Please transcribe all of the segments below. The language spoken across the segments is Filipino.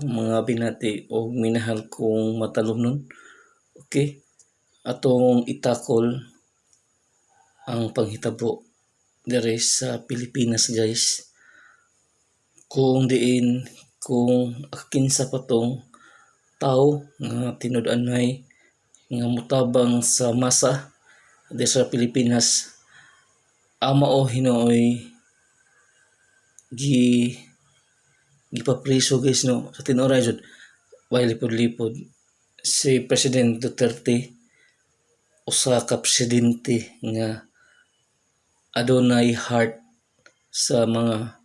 mga binati o minahal kong matalumnon. Okay, atong itakol ang panghitabo diri sa Pilipinas guys. Kung diin kung kinsa pa tong tao nga tinud-anay nga mutabang sa masa diri sa Pilipinas, mao hinuoy gipapriso guys no sa tinuray jud way lipod-lipod si President Duterte, usa ka presidente nga adunay heart sa mga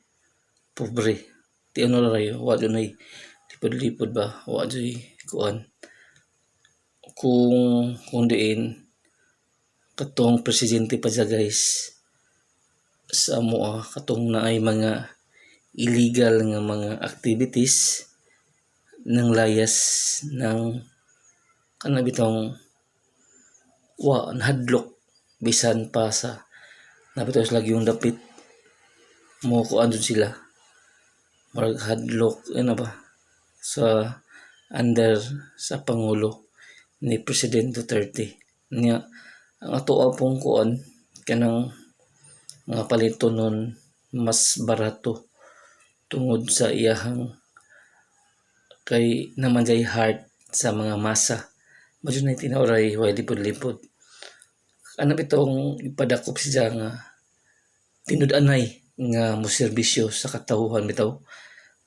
pobre. Tiyon na rayo, wa dunay lipod-lipod ba, wa jud kuan. Kung diin katong presidente pa siya guys sa amoa katong naay mga illegal nga mga activities ng layas ng kanabitong wa hadlok bisan pa sa nabitaw sila yung dapit mo kuan jud sila marag hadlok ano ba sa under sa pangulo ni President Duterte niya. Ang ato pong kuan kanang mga palitonon mas barato tungod sa iyahang kay naman jay heart sa mga masa. Medyo na tinauray way lipod-lipod. Ano bitong ipadakop siya nga tinud-anay nga moserbisyo sa katawhan bitaw.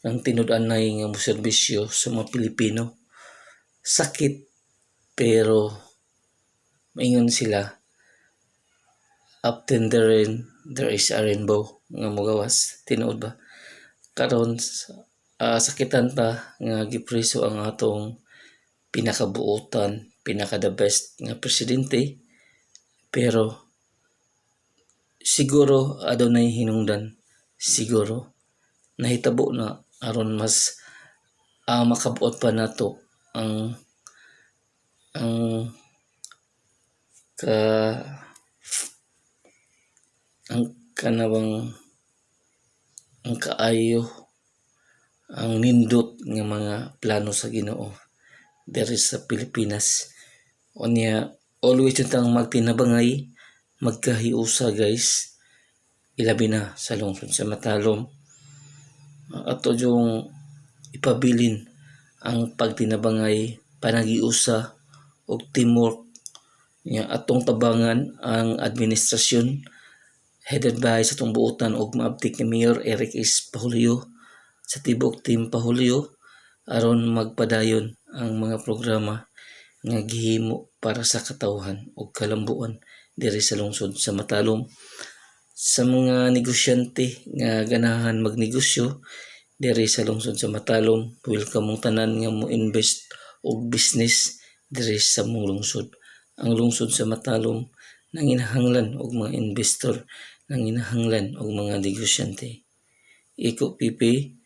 Ang tinud-anay nga moserbisyo sa mga Pilipino. Sakit pero maingon sila up in the rain there is a rainbow nga mogawas tinuod ba karon sakitan ta nga gipriso ang atong pinakabuotan, pinaka the best nga presidente, pero siguro adunay hinungdan, siguro nahitabo na aron mas makabuot pa nato ang kanabang ang kaayo ang nindot nga mga plano sa Ginoo diri sa Pilipinas. Unya always tang magtinabangay, magkahiusa guys, ilabi na sa lungsod sa Matalom. Ato yung ipabilin ang pagtinabangay, panagiusa og teamwork nya atong tabangan ang administrasyon headed by sa atong buotan og maabtik ni Mayor Eric S. Pahulio sa tibok team Pahulio aron magpadayon ang mga programa nga gihimo para sa katawhan ug kalambuan diri sa lungsod sa Matalom. Sa mga negosyante nga ganahan magnegosyo diri sa lungsod sa Matalom, welcome mong tanan nga mo invest og business diri sa mong lungsod. Ang lungsod sa Matalom nanginahanglan og mga investor, nanginahanglan og mga negosyante. Iko pipi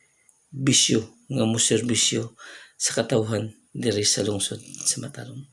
bisyo nga mo serbisyo sa katawhan diri sa lungsod sa Matalom.